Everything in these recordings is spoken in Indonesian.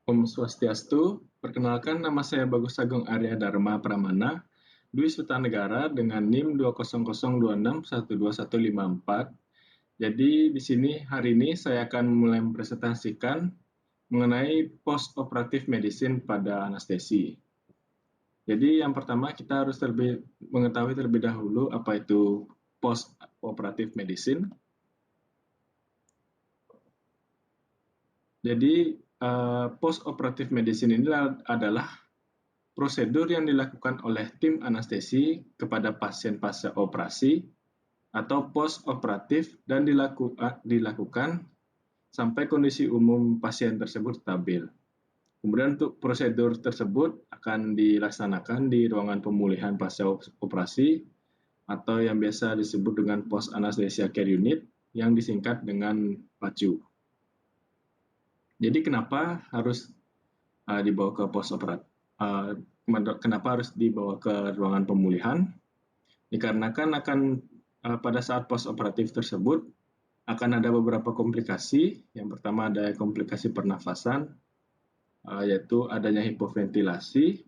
Om Swastiastu, perkenalkan nama saya Bagus Agung Arya Dharma Pramana, Dwi Suta Negara dengan NIM 20026121154. Jadi di sini hari ini saya akan mulai mempresentasikan mengenai post operative medicine pada anestesi. Jadi yang pertama kita harus mengetahui terlebih dahulu apa itu post operative medicine. Jadi post operative medicine ini adalah prosedur yang dilakukan oleh tim anestesi kepada pasien pasca operasi atau post operatif dan dilakukan sampai kondisi umum pasien tersebut stabil. Kemudian untuk prosedur tersebut akan dilaksanakan di ruangan pemulihan pasca operasi atau yang biasa disebut dengan post anesthesia care unit yang disingkat dengan PACU. Jadi kenapa harus dibawa ke post operatif? Kenapa harus dibawa ke ruangan pemulihan? Dikarenakan pada saat post operatif tersebut akan ada beberapa komplikasi. Yang pertama ada komplikasi pernafasan, yaitu adanya hipoventilasi,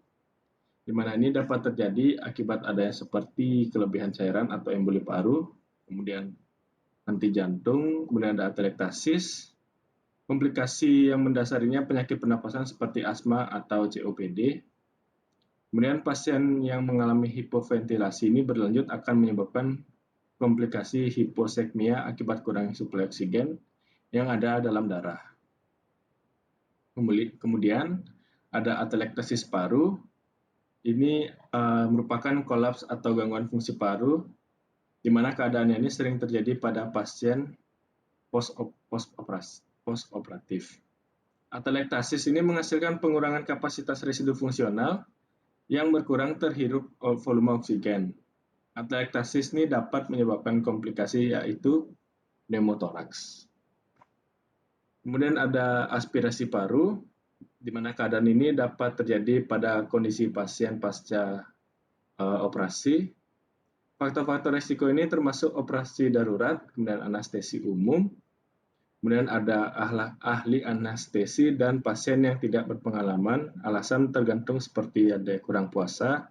di mana ini dapat terjadi akibat adanya seperti kelebihan cairan atau emboli paru, kemudian henti jantung, kemudian ada atelektasis, komplikasi yang mendasarinya penyakit pernapasan seperti asma atau COPD. Kemudian pasien yang mengalami hipoventilasi ini berlanjut akan menyebabkan komplikasi hiposekmia akibat kurang suplai oksigen yang ada dalam darah. Kemudian ada atelektasis paru. Ini merupakan kolaps atau gangguan fungsi paru, di mana keadaannya ini sering terjadi pada pasien post operatif. Atelektasis ini menghasilkan pengurangan kapasitas residu fungsional yang berkurang terhirup volume oksigen. Atelektasis ini dapat menyebabkan komplikasi yaitu pneumotoraks. Kemudian ada aspirasi paru, di mana keadaan ini dapat terjadi pada kondisi pasien pasca operasi. Faktor-faktor risiko ini termasuk operasi darurat, kemudian anestesi umum, kemudian ada ahli anestesi dan pasien yang tidak berpengalaman, alasan tergantung seperti ada kurang puasa,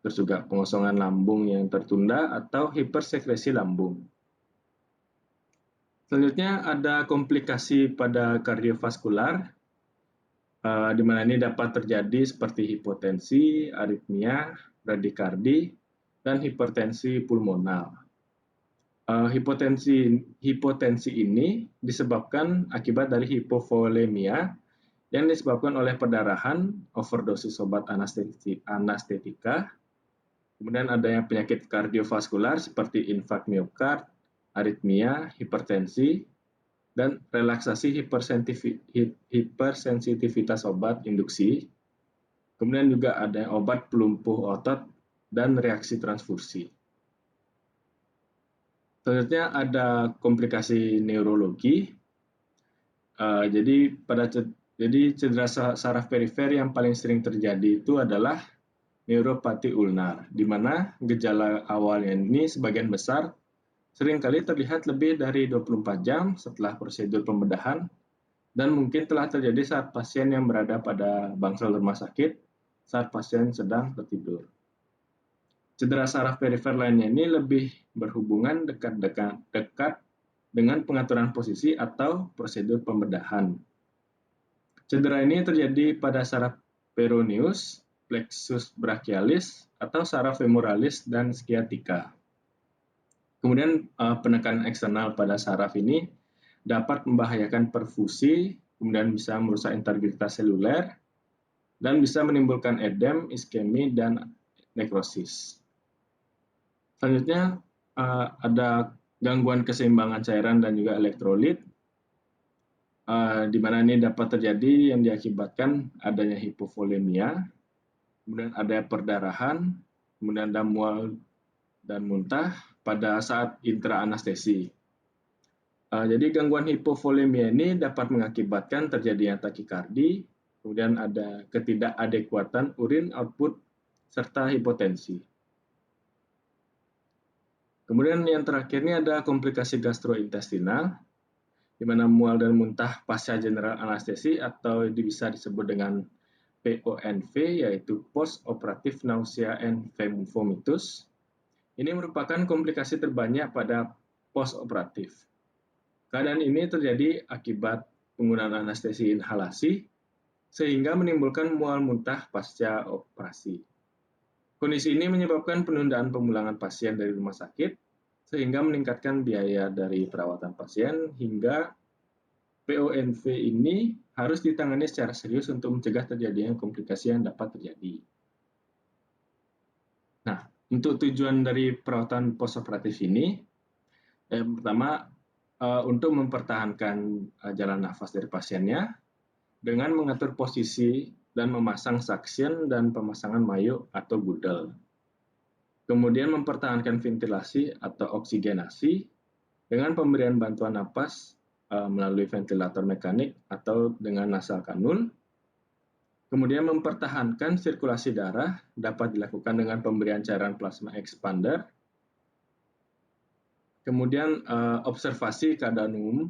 terus juga pengosongan lambung yang tertunda atau hipersekresi lambung. Selanjutnya ada komplikasi pada kardiovaskular, di mana ini dapat terjadi seperti hipotensi, aritmia, bradikardi, dan hipertensi pulmonal. Hipotensi ini disebabkan akibat dari hipovolemia yang disebabkan oleh perdarahan, overdosis obat anestetika, kemudian adanya penyakit kardiovaskular seperti infak miokard, aritmia, hipertensi, dan relaksasi hipersensitivitas obat induksi. Kemudian juga ada obat pelumpuh otot dan reaksi transfusi. Selanjutnya ada komplikasi neurologi. Jadi cedera saraf perifer yang paling sering terjadi itu adalah neuropati ulnar, di mana gejala awalnya ini sebagian besar seringkali terlihat lebih dari 24 jam setelah prosedur pembedahan dan mungkin telah terjadi saat pasien yang berada pada bangsal rumah sakit saat pasien sedang tertidur. Cedera saraf perifer lainnya ini lebih berhubungan dekat dengan pengaturan posisi atau prosedur pembedahan. Cedera ini terjadi pada saraf peroneus, plexus brachialis, atau saraf femoralis dan sciatica. Kemudian penekanan eksternal pada saraf ini dapat membahayakan perfusi, kemudian bisa merusak integritas seluler, dan bisa menimbulkan edem, iskemi, dan nekrosis. Selanjutnya ada gangguan keseimbangan cairan dan juga elektrolit, di mana ini dapat terjadi yang diakibatkan adanya hipovolemia, kemudian ada perdarahan, kemudian ada mual dan muntah pada saat intraanestesi. Jadi gangguan hipovolemia ini dapat mengakibatkan terjadinya takikardi, kemudian ada ketidakadekuatan urin output, serta hipotensi. Kemudian yang terakhir ini ada komplikasi gastrointestinal, di mana mual dan muntah pasca general anestesi atau bisa disebut dengan PONV, yaitu Post Operative Nausea and Vomitus. Ini merupakan komplikasi terbanyak pada post-operatif. Keadaan ini terjadi akibat penggunaan anestesi inhalasi, sehingga menimbulkan mual muntah pasca operasi. Kondisi ini menyebabkan penundaan pemulangan pasien dari rumah sakit, sehingga meningkatkan biaya dari perawatan pasien, hingga PONV ini harus ditangani secara serius untuk mencegah terjadinya komplikasi yang dapat terjadi. Nah, untuk tujuan dari perawatan postoperatif ini, yang pertama, untuk mempertahankan jalan nafas dari pasiennya dengan mengatur posisi dan memasang suction dan pemasangan mayuk atau budel. Kemudian mempertahankan ventilasi atau oksigenasi dengan pemberian bantuan napas melalui ventilator mekanik atau dengan nasal kanul. Kemudian mempertahankan sirkulasi darah dapat dilakukan dengan pemberian cairan plasma expander. Kemudian observasi keadaan umum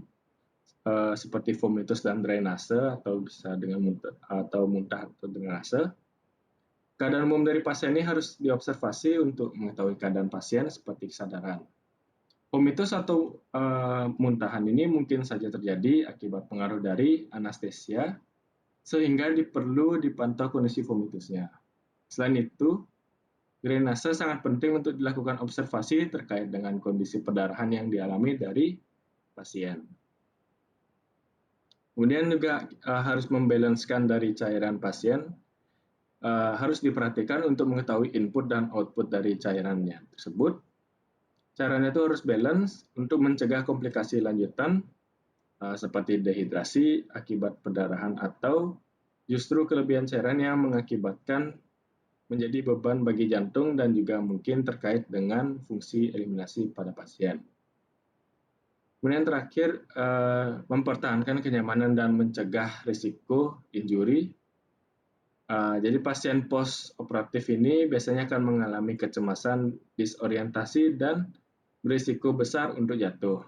seperti vomitus dan drainase atau bisa dengan muntah atau drainase. Keadaan umum dari pasien ini harus diobservasi untuk mengetahui keadaan pasien seperti kesadaran. Vomitus atau muntahan ini mungkin saja terjadi akibat pengaruh dari anestesia, sehingga perlu dipantau kondisi vomitusnya. Selain itu, drainase sangat penting untuk dilakukan observasi terkait dengan kondisi perdarahan yang dialami dari pasien. Kemudian juga harus membalancekan dari cairan pasien, harus diperhatikan untuk mengetahui input dan output dari cairannya tersebut. Cairannya itu harus balance untuk mencegah komplikasi lanjutan seperti dehidrasi akibat perdarahan atau justru kelebihan cairan yang mengakibatkan menjadi beban bagi jantung dan juga mungkin terkait dengan fungsi eliminasi pada pasien. Kemudian terakhir, mempertahankan kenyamanan dan mencegah risiko injuri. Jadi pasien post-operatif ini biasanya akan mengalami kecemasan, disorientasi, dan berisiko besar untuk jatuh.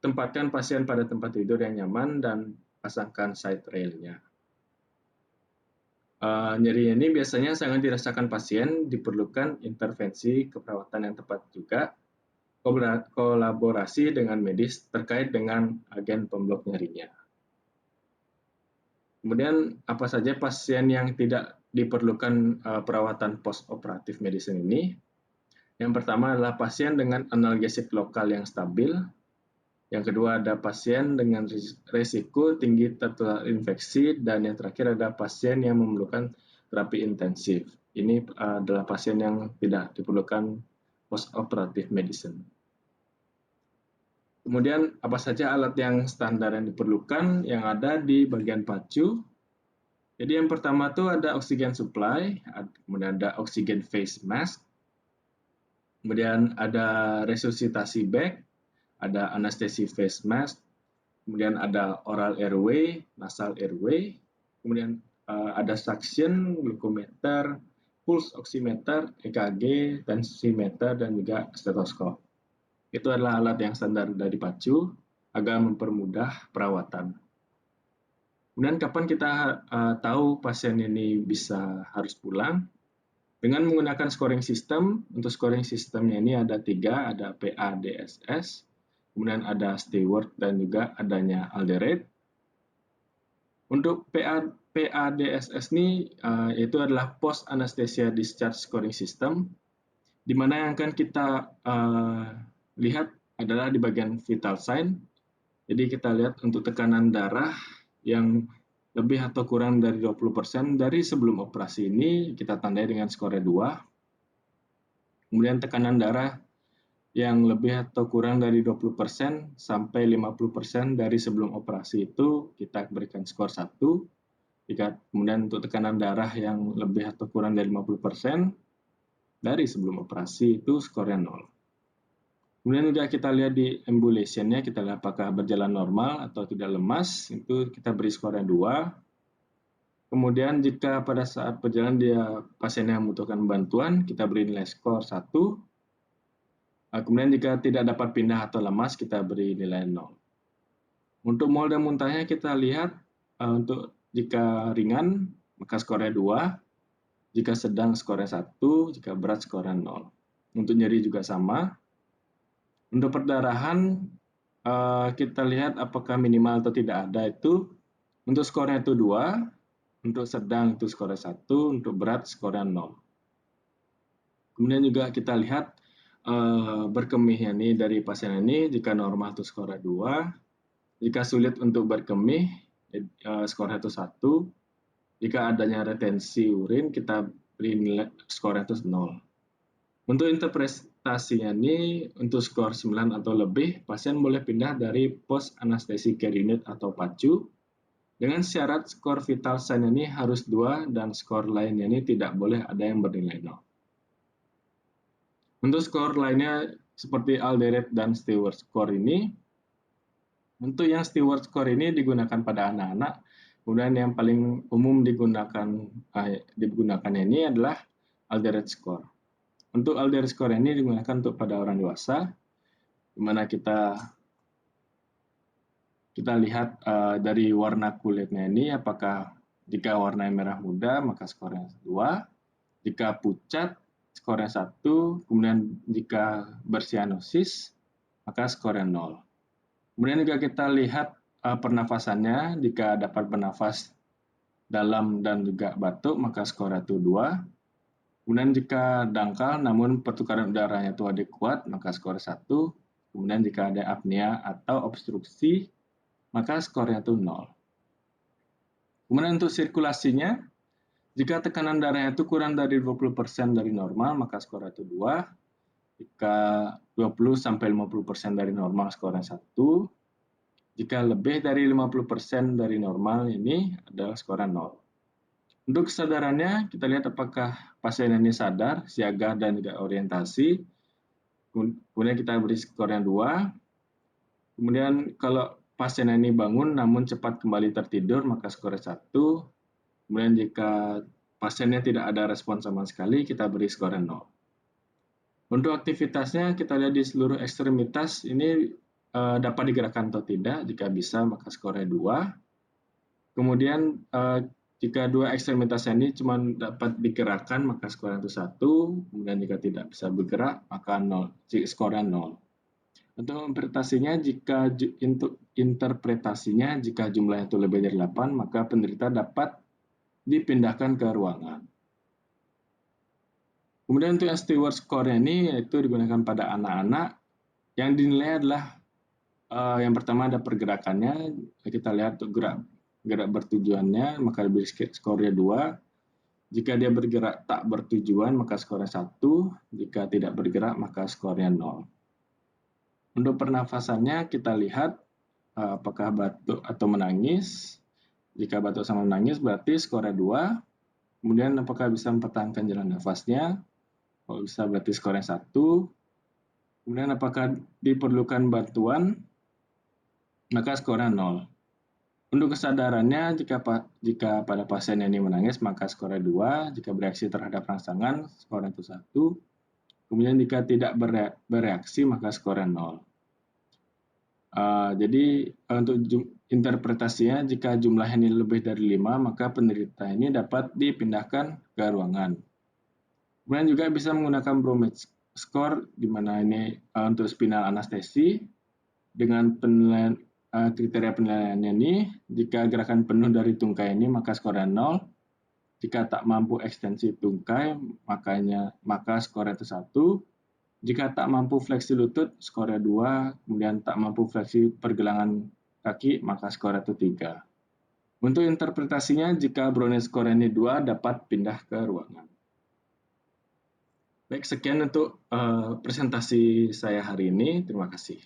Tempatkan pasien pada tempat tidur yang nyaman dan pasangkan side rail-nya. Nyeri ini biasanya sangat dirasakan pasien, diperlukan intervensi keperawatan yang tepat juga, kolaborasi dengan medis terkait dengan agen pemblok nyerinya. Kemudian apa saja pasien yang tidak diperlukan perawatan post-operatif medicine ini? Yang pertama adalah pasien dengan analgesik lokal yang stabil. Yang kedua ada pasien dengan risiko tinggi tertular infeksi, dan yang terakhir ada pasien yang memerlukan terapi intensif. Ini adalah pasien yang tidak diperlukan post-operative medicine. Kemudian apa saja alat yang standar yang diperlukan yang ada di bagian pacu. Jadi yang pertama itu ada oxygen supply, kemudian ada oxygen face mask, kemudian ada resusitasi bag, ada anestesi face mask, kemudian ada oral airway, nasal airway, kemudian ada suction, glukometer, pulse oximeter, EKG, tensimeter, dan juga stetoskop. Itu adalah alat yang standar dari pacu agar mempermudah perawatan. Kemudian kapan kita tahu pasien ini harus pulang? Dengan menggunakan scoring system. Untuk scoring systemnya ini ada 3, ada PADSS, kemudian ada Stewart, dan juga adanya Alderete. Untuk PADSS ini itu adalah Post Anesthesia Discharge Scoring System, di mana yang akan kita lihat adalah di bagian vital sign. Jadi kita lihat untuk tekanan darah yang lebih atau kurang dari 20% dari sebelum operasi ini kita tandai dengan skor 2. Kemudian tekanan darah yang lebih atau kurang dari 20% sampai 50% dari sebelum operasi itu kita berikan skor 1. Kemudian untuk tekanan darah yang lebih atau kurang dari 50% dari sebelum operasi itu skornya 0. Kemudian juga kita lihat di ambulation-nya, kita lihat apakah berjalan normal atau tidak lemas, itu kita beri skornya 2. Kemudian jika pada saat perjalanan pasiennya membutuhkan bantuan, kita beri nilai skor 1. Kemudian jika tidak dapat pindah atau lemas, kita beri nilai 0. Untuk mol dan muntahnya kita lihat untuk jika ringan maka skornya 2, jika sedang skornya 1, jika berat skornya 0. Untuk nyeri juga sama. Untuk perdarahan kita lihat apakah minimal atau tidak ada itu. Untuk skornya itu 2, untuk sedang itu skornya 1, untuk berat skornya 0. Kemudian juga kita lihat berkemihnya ini dari pasien ini, jika normal itu skornya 2, jika sulit untuk berkemih skornya itu 1, jika adanya retensi urin kita beri nilai skornya itu 0. Untuk interpretasinya ini, untuk skor 9 atau lebih, pasien boleh pindah dari post anestesi care unit atau PACU dengan syarat skor vital sign ini harus 2 dan skor lainnya ini tidak boleh ada yang bernilai 0. Untuk skor lainnya seperti Alderet dan Stewart score ini, untuk yang Stewart score ini digunakan pada anak-anak, kemudian yang paling umum digunakan ini adalah Alderet score. Untuk Alderet score ini digunakan untuk pada orang dewasa, di mana kita lihat dari warna kulitnya ini, apakah jika warna merah muda maka skornya 2, jika pucat skornya 1, kemudian jika bersianosis maka skornya 0. Kemudian juga kita lihat pernafasannya, jika dapat bernafas dalam dan juga batuk maka skornya itu 2. Kemudian jika dangkal namun pertukaran udaranya itu adekuat maka skornya 1. Kemudian jika ada apnea atau obstruksi maka skornya itu 0. Kemudian untuk sirkulasinya, jika tekanan darahnya itu kurang dari 20% dari normal, maka skornya itu 2. Jika 20-50% dari normal, skornya 1. Jika lebih dari 50% dari normal, ini adalah skornya 0. Untuk kesadarannya, kita lihat apakah pasien ini sadar, siaga, dan juga orientasi. Kemudian kita beri skornya 2. Kemudian kalau pasien ini bangun namun cepat kembali tertidur, maka skornya 1. Kemudian jika pasiennya tidak ada respon sama sekali, kita beri skornya 0. Untuk aktivitasnya, kita lihat di seluruh ekstremitas ini dapat digerakkan atau tidak. Jika bisa, maka skornya 2. Kemudian jika dua ekstremitas ini cuma dapat digerakkan, maka skornya itu 1. Kemudian jika tidak bisa bergerak, maka 0. Skornya 0. Untuk interpretasinya, jika jumlahnya itu lebih dari 8, maka penderita dapat dipindahkan ke ruangan. Kemudian untuk Stewart score ini yaitu digunakan pada anak-anak, yang dinilai adalah yang pertama ada pergerakannya, kita lihat gerak bertujuannya, maka lebih skornya 2. Jika dia bergerak tak bertujuan, maka skornya 1. Jika tidak bergerak, maka skornya 0. Untuk pernafasannya kita lihat apakah batuk atau menangis. Jika batuk sama menangis berarti skornya 2. Kemudian apakah bisa mempertahankan jalan nafasnya? Kalau bisa berarti skornya 1. Kemudian apakah diperlukan bantuan? Maka skornya 0. Untuk kesadarannya, jika pada pasien ini menangis, maka skornya 2. Jika bereaksi terhadap rangsangan, skornya itu 1. Kemudian jika tidak bereaksi, maka skornya 0. Jadi untuk interpretasinya, jika jumlah ini lebih dari 5, maka penderita ini dapat dipindahkan ke ruangan. Kemudian juga bisa menggunakan Bromage score, di mana ini untuk spinal anestesi. Dengan penilaian kriteria penilaiannya ini, jika gerakan penuh dari tungkai ini, maka skornya 0. Jika tak mampu ekstensi tungkai, maka skornya itu 1. Jika tak mampu fleksi lutut, skornya 2. Kemudian tak mampu fleksi pergelangan kaki, maka skornya itu 3. Untuk interpretasinya, jika Brownian score ini 2, dapat pindah ke ruangan. Baik, sekian untuk presentasi saya hari ini. Terima kasih.